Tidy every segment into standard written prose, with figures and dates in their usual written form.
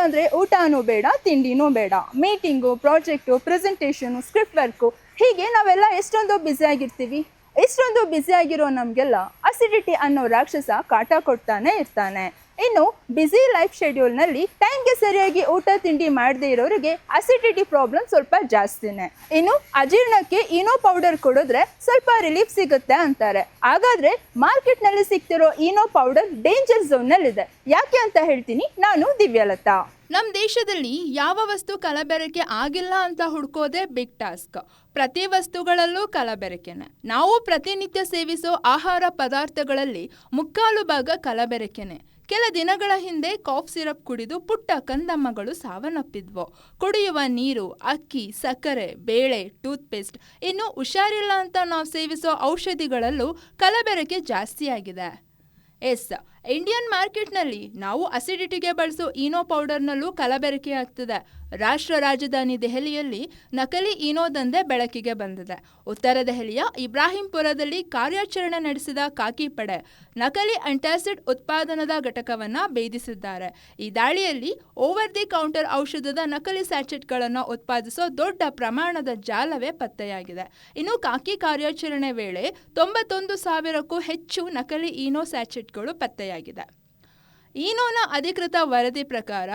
ಅಂದರೆ ಊಟನೂ ಬೇಡ, ತಿಂಡಿನೂ ಬೇಡ. Meeting, project, presentation, script work, ಹೀಗೆ ನಾವೆಲ್ಲ ಎಷ್ಟೊಂದು ಬ್ಯುಸಿಯಾಗಿರ್ತೀವಿ. ಇಷ್ಟೊಂದು ಬ್ಯುಸಿಯಾಗಿರೋ ನಮಗೆಲ್ಲ ಅಸಿಡಿಟಿ ಅನ್ನೋ ರಾಕ್ಷಸ ಕಾಟ ಕೊಡ್ತಾನೆ ಇರ್ತಾನೆ. ಇನ್ನು ಬ್ಯುಸಿ ಲೈಫ್ ಶೆಡ್ಯೂಲ್ನಲ್ಲಿ ಟೈಮ್ಗೆ ಸರಿಯಾಗಿ ಊಟ ತಿಂಡಿ ಮಾಡದೇ ಇರೋರಿಗೆ ಅಸಿಡಿಟಿ ಪ್ರಾಬ್ಲಮ್ ಸ್ವಲ್ಪ ಜಾಸ್ತಿನೇ. ಇನ್ನು ಅಜೀರ್ಣಕ್ಕೆ ಈನೋ ಪೌಡರ್ ಕೊಡಿದ್ರೆ ಸ್ವಲ್ಪ ರಿಲೀಫ್ ಸಿಗುತ್ತೆ ಅಂತಾರೆ. ಹಾಗಾದರೆ ಮಾರ್ಕೆಟ್ನಲ್ಲಿ ಸಿಗ್ತಿರೋ ಈನೋ ಪೌಡರ್ ಡೇಂಜರ್ ಝೋನ್ನಲ್ಲಿದೆ. ಯಾಕೆ ಅಂತ ಹೇಳ್ತೀನಿ. ನಾನು ದಿವ್ಯಲತಾ. ನಮ್ಮ ದೇಶದಲ್ಲಿ ಯಾವ ವಸ್ತು ಕಲಬೆರಕೆ ಆಗಿಲ್ಲ ಅಂತ ಹುಡ್ಕೋದೇ ಬಿಗ್ ಟಾಸ್ಕ್. ಪ್ರತಿ ವಸ್ತುಗಳಲ್ಲೂ ಕಲಬೆರಕೆನೆ. ನಾವು ಪ್ರತಿನಿತ್ಯ ಸೇವಿಸೋ ಆಹಾರ ಪದಾರ್ಥಗಳಲ್ಲಿ ಮುಕ್ಕಾಲು ಭಾಗ ಕಲಬೆರಕೆನೆ. ಕೆಲ ದಿನಗಳ ಹಿಂದೆ ಕಾಫ್ ಸಿರಪ್ ಕುಡಿದು ಪುಟ್ಟ ಕಂದಮ್ಮಗಳು ಸಾವನ್ನಪ್ಪಿದ್ವು. ಕುಡಿಯುವ ನೀರು, ಅಕ್ಕಿ, ಸಕ್ಕರೆ, ಬೇಳೆ, ಟೂತ್ಪೇಸ್ಟ್, ಇನ್ನು ಹುಷಾರಿಲ್ಲ ಅಂತ ನಾವು ಸೇವಿಸೋ ಔಷಧಿಗಳಲ್ಲೂ ಕಲಬೆರಕೆ ಜಾಸ್ತಿಯಾಗಿದೆ. ಇಂಡಿಯನ್ ಮಾರ್ಕೆಟ್ನಲ್ಲಿ ನಾವು ಅಸಿಡಿಟಿಗೆ ಬಳಸೋ ಈನೋ ಪೌಡರ್ನಲ್ಲೂ ಕಲಬೆರಕೆ ಆಗ್ತಿದೆ. ರಾಷ್ಟ್ರ ರಾಜಧಾನಿ ದೆಹಲಿಯಲ್ಲಿ ನಕಲಿ ಈನೋ ದಂಧೆ ಬೆಳಕಿಗೆ ಬಂದಿದೆ. ಉತ್ತರ ದೆಹಲಿಯ ಇಬ್ರಾಹಿಂಪುರದಲ್ಲಿ ಕಾರ್ಯಾಚರಣೆ ನಡೆಸಿದ ಖಾಕಿ ಪಡೆ ನಕಲಿ ಅಂಟಾಸಿಡ್ ಉತ್ಪಾದನಾ ಘಟಕವನ್ನು ಭೇದಿಸಿದ್ದಾರೆ. ಈ ದಾಳಿಯಲ್ಲಿ ಓವರ್ ದಿ ಕೌಂಟರ್ ಔಷಧದ ನಕಲಿ ಸ್ಯಾಚೆಟ್ಗಳನ್ನು ಉತ್ಪಾದಿಸೋ ದೊಡ್ಡ ಪ್ರಮಾಣದ ಜಾಲವೇ ಪತ್ತೆಯಾಗಿದೆ. ಇನ್ನು ಖಾಕಿ ಕಾರ್ಯಾಚರಣೆ ವೇಳೆ 91,000ಕ್ಕೂ ಹೆಚ್ಚು ನಕಲಿ ಈನೋ ಸ್ಯಾಚೆಟ್ಗಳು ಪತ್ತೆಯಾಗಿದೆ. ಈನೋನ ಅಧಿಕೃತ ವರದಿ ಪ್ರಕಾರ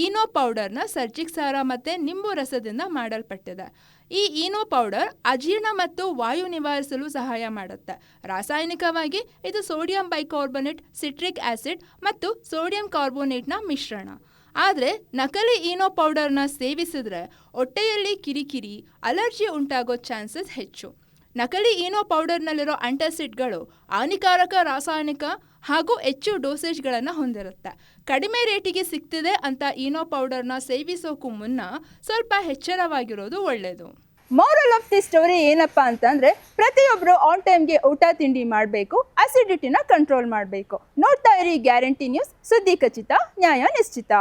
ಈನೋ ಪೌಡರ್ನ ಸರ್ಜಿಕ್ ಸಾರ ಮತ್ತು ನಿಂಬು ರಸದಿಂದ ಮಾಡಲ್ಪಟ್ಟಿದೆ. ಈ ಈನೋ ಪೌಡರ್ ಅಜೀರ್ಣ ಮತ್ತು ವಾಯು ನಿವಾರಿಸಲು ಸಹಾಯ ಮಾಡುತ್ತೆ. ರಾಸಾಯನಿಕವಾಗಿ ಇದು ಸೋಡಿಯಂ ಬೈಕಾರ್ಬೊನೇಟ್, ಸಿಟ್ರಿಕ್ ಆಸಿಡ್ ಮತ್ತು ಸೋಡಿಯಂ ಕಾರ್ಬೋನೇಟ್ನ ಮಿಶ್ರಣ. ಆದರೆ ನಕಲಿ ಈನೋ ಪೌಡರ್ನ ಸೇವಿಸಿದ್ರೆ ಹೊಟ್ಟೆಯಲ್ಲಿ ಕಿರಿಕಿರಿ, ಅಲರ್ಜಿ ಉಂಟಾಗೋ ಚಾನ್ಸಸ್ ಹೆಚ್ಚು. ನಕಲಿ ಈನೋ ಪೌಡರ್ನಲ್ಲಿರೋ ಆಂಟಾಸಿಡ್ಗಳು ಹಾನಿಕಾರಕ ರಾಸಾಯನಿಕ ಹಾಗೂ ಹೆಚ್ಚು ಡೋಸೇಜ್ಗಳನ್ನು ಹೊಂದಿರುತ್ತೆ. ಕಡಿಮೆ ರೇಟಿಗೆ ಸಿಗ್ತಿದೆ ಅಂತ ಈನೋ ಪೌಡರ್ನ ಸೇವಿಸೋಕ್ಕೂ ಮುನ್ನ ಸ್ವಲ್ಪ ಎಚ್ಚರವಾಗಿರೋದು ಒಳ್ಳೆಯದು. ಮಾರಲ್ ಆಫ್ ದಿ ಸ್ಟೋರಿ ಏನಪ್ಪ ಅಂತಂದರೆ, ಪ್ರತಿಯೊಬ್ಬರು ಆನ್ ಟೈಮ್ಗೆ ಊಟ ತಿಂಡಿ ಮಾಡಬೇಕು, ಅಸಿಡಿಟಿನ ಕಂಟ್ರೋಲ್ ಮಾಡಬೇಕು. ನೋಡ್ತಾ ಇರಿ ಗ್ಯಾರಂಟಿ ನ್ಯೂಸ್, ಸುದ್ದಿ ಖಚಿತ, ನ್ಯಾಯ ನಿಶ್ಚಿತ.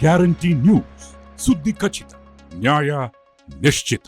ಗ್ಯಾರಂಟಿ ನ್ಯೂಸ್, ಸುದ್ದಿ ಖಚಿತ, ನ್ಯಾಯ ನಿಶ್ಚಿತ.